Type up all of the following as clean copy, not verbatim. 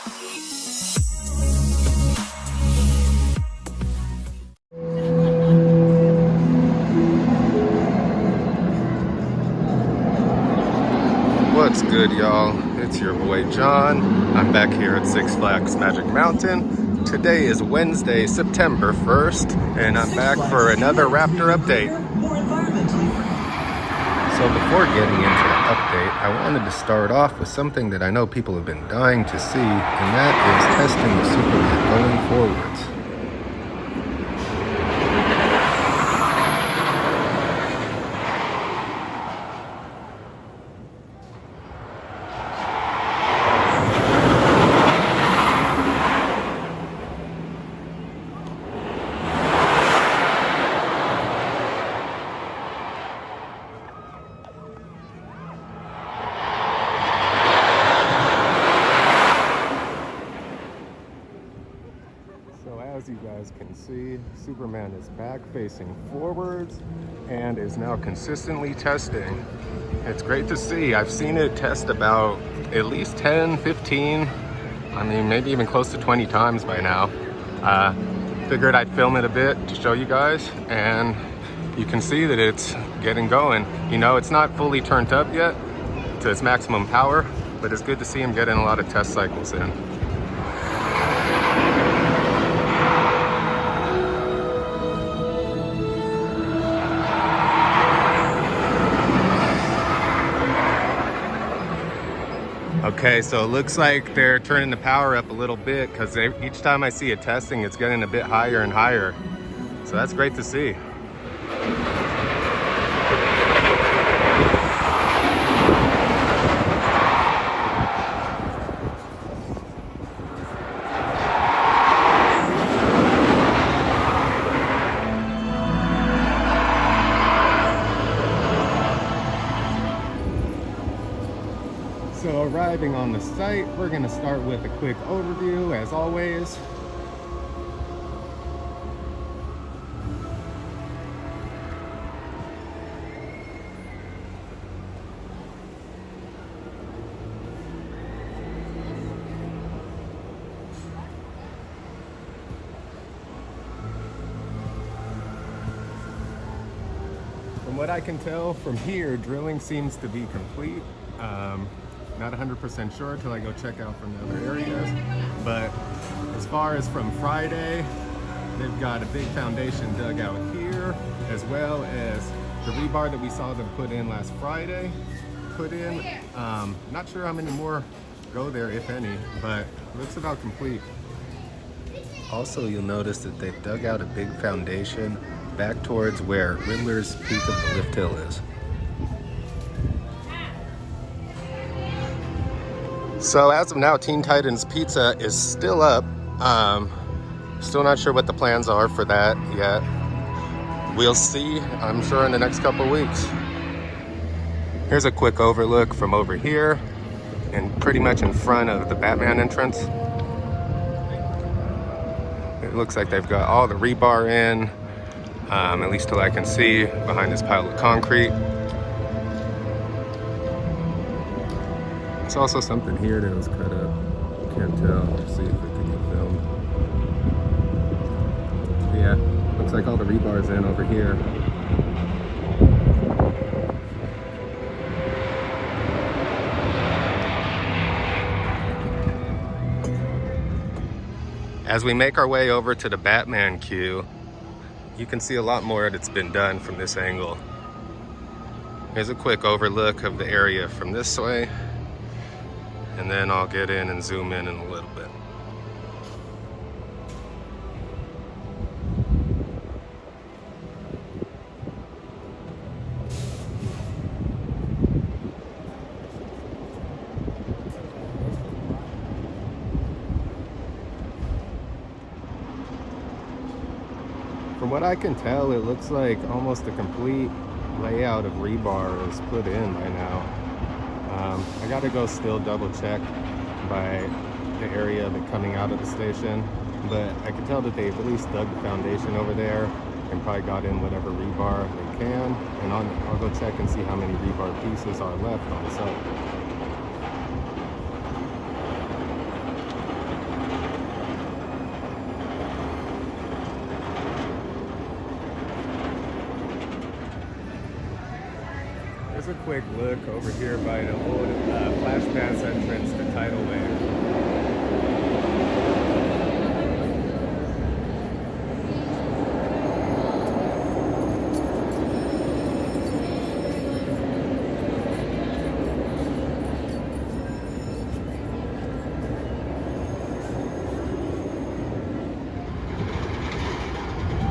What's good, y'all? It's your boy John. I'm back here at Six Flags Magic Mountain. Today is Wednesday, September 1st, and I'm back for another Raptor update. So before getting into the update, I wanted to start off with something that I know people have been dying to see, and that is testing the Superman going forwards. As you guys can see, Superman is back facing forwards and is now consistently testing. It's great to see. I've seen it test about at least 10, 15, I mean maybe even close to 20 times by now. Figured I'd film it a bit to show you guys, and you can see that it's getting going. You know, it's not fully turned up yet to its maximum power, but it's good to see him getting a lot of test cycles in. Okay, so it looks like they're turning the power up a little bit, because each time I see it testing, it's getting a bit higher and higher. So that's great to see. So arriving on the site, we're going to start with a quick overview as always. From what I can tell from here, drilling seems to be complete. Not 100% sure until I go check out from the other areas, but as far as from Friday, they've got a big foundation dug out here, as well as the rebar that we saw them put in last Friday put in. Not sure how many more go there, if any, but it looks about complete. Also, you'll notice that they've dug out a big foundation back towards where Riddler's Peak of the Lift Hill is. So as of now, Teen Titans Pizza is still up. Still not sure what the plans are for that yet. We'll see, I'm sure, in the next couple weeks. Here's a quick overlook from over here, and pretty much in front of the Batman entrance. It looks like they've got all the rebar in, at least till I can see, behind this pile of concrete. There's also something here that was cut up. Can't tell. Let's see if it can get filmed. Yeah, looks like all the rebar's in over here. As we make our way over to the Batman queue, you can see a lot more that's been done from this angle. Here's a quick overlook of the area from this way, and then I'll get in and zoom in a little bit. From what I can tell, it looks like almost a complete layout of rebar is put in by now. I gotta go still double check by the area of it coming out of the station, but I can tell that they've at least dug the foundation over there and probably got in whatever rebar they can, and I'll go check and see how many rebar pieces are left on site. a quick look over here by the old Flash Pass entrance to Tidal Wave.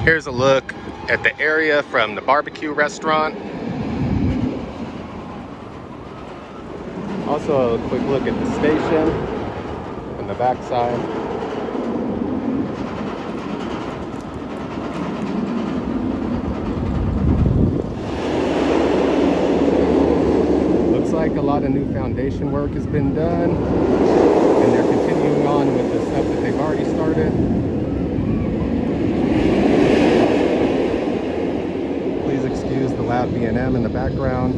Here's a look at the area from the barbecue restaurant. Also a quick look at the station on the back side. Looks like a lot of new foundation work has been done, and they're continuing on with the stuff that they've already started. Please excuse the loud B&M in the background,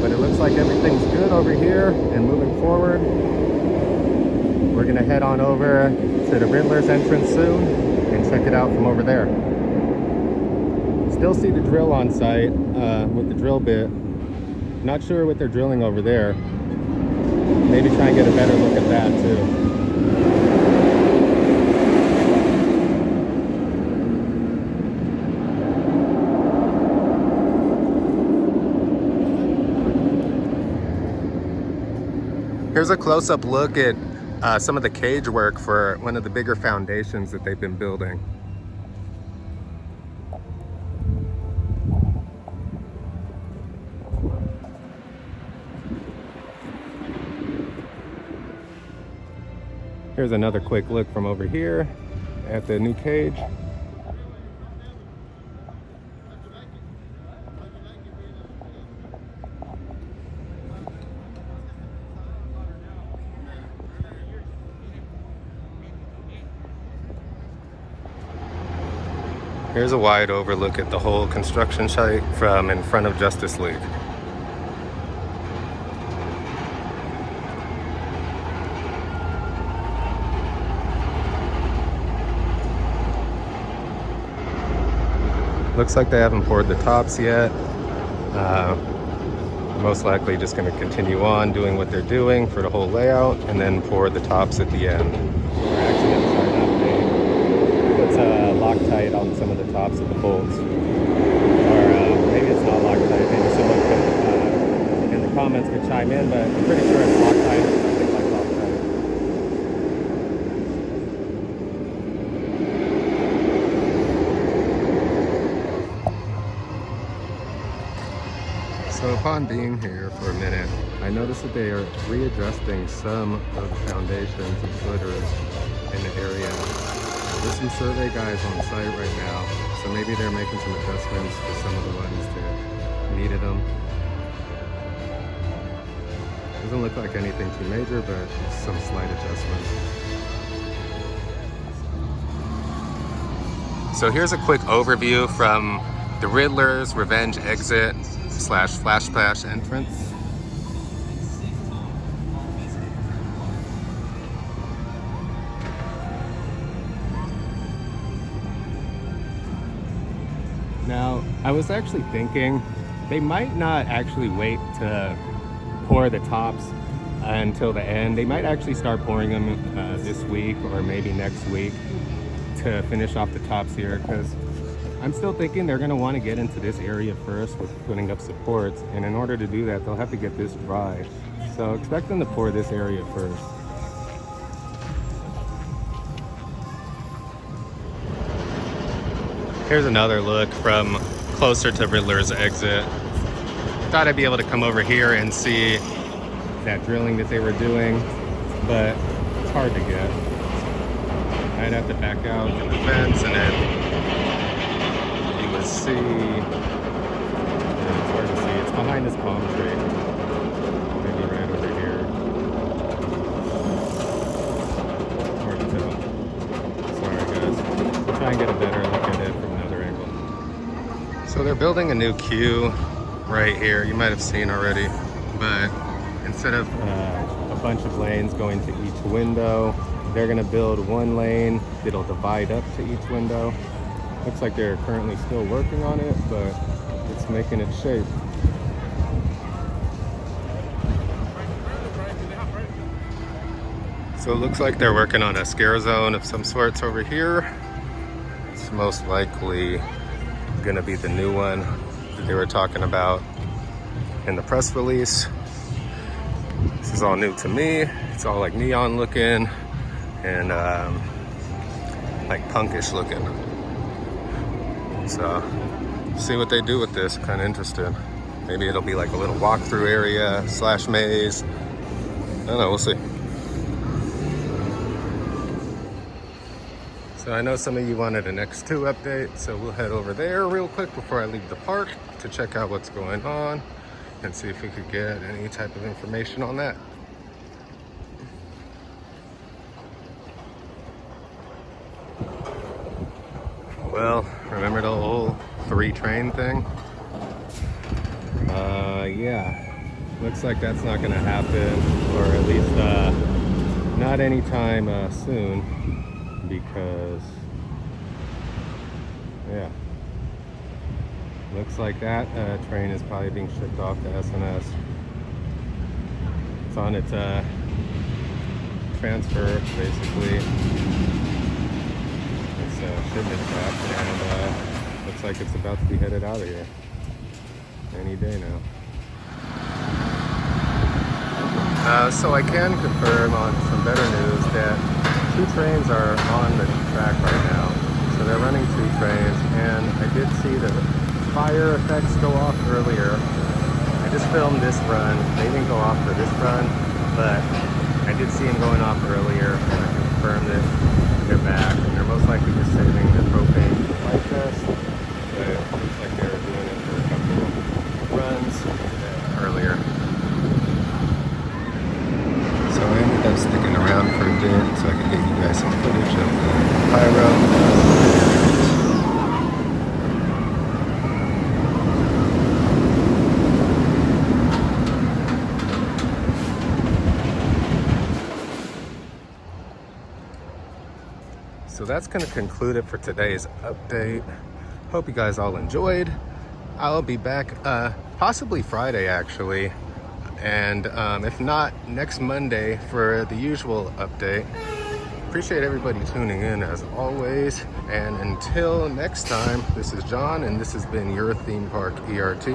but it looks like everything's good over here. And moving forward, we're gonna head on over to the Riddler's entrance soon and check it out from over there. Still see the drill on site with the drill bit. Not sure what they're drilling over there. Maybe try and get a better look at that too. Here's a close-up look at some of the cage work for one of the bigger foundations that they've been building. Here's another quick look from over here at the new cage. Here's a wide overlook at the whole construction site from in front of Justice League. Looks like they haven't poured the tops yet. Most likely just going to continue on doing what they're doing for the whole layout and then pour the tops at the end. We're actually going to start an update. It's Loctite on some of the tops of the bolts. Or maybe it's not Loctite. Maybe someone could, in the comments could chime in, but I'm pretty sure it's Loctite or something like Loctite. So upon being here for a minute, I noticed that they are readjusting some of the foundations and footers in the area. There's some survey guys on site right now, so maybe they're making some adjustments to some of the ones that needed them. Doesn't look like anything too major, but some slight adjustments. So here's a quick overview from the Riddler's Revenge exit / Flash Pass entrance. Now, I was actually thinking they might not actually wait to pour the tops until the end. They might actually start pouring them this week or maybe next week to finish off the tops here, because I'm still thinking they're going to want to get into this area first with putting up supports, and in order to do that they'll have to get this dry. So expect them to pour this area first. Here's another look from closer to Riddler's exit. Thought I'd be able to come over here and see that drilling that they were doing, but it's hard to get. I'd have to back out to the fence and then you would see, it's hard to see, it's behind this palm tree. Maybe right over here. Hard to tell. Sorry guys. I'll try and get a better look at it from another angle. So they're building a new queue right here. You might have seen already, but instead of a bunch of lanes going to each window, they're going to build one lane that'll divide up to each window. Looks like they're currently still working on it, but it's making its shape. So it looks like they're working on a scare zone of some sorts over here. It's most likely gonna be the new one that they were talking about in the press release. This is all new to me. It's all like neon looking and like punkish looking. So see what they do with this. Kind of interested. Maybe it'll be like a little walkthrough area / maze. I don't know, we'll see. So I know some of you wanted an X2 update, so we'll head over there real quick before I leave the park to check out what's going on and see if we could get any type of information on that. Well, remember the whole 3 train thing? Yeah. Looks like that's not gonna happen, or at least not anytime soon, because yeah, looks like that train is probably being shipped off to SNS. It's on its transfer, basically. It's a shipment track, and looks like it's about to be headed out of here any day now. So I can confirm on some better news that 2 trains are on the track right now. So they're running 2 trains, and I did see the fire effects go off earlier. I just filmed this run. They didn't go off for this run, but I did see them going off earlier, and I confirmed it. They're back, and they're most likely just saving the propane for flight test. But it looks like they were doing it for a couple of runs earlier. So I ended up sticking around for a bit so I could get you guys some footage of the pyro. So that's going to conclude it for today's update. Hope you guys all enjoyed. I'll be back possibly Friday actually, and if not, next Monday for the usual update. Appreciate everybody tuning in as always, and until next time, this is John and this has been your theme park ERT.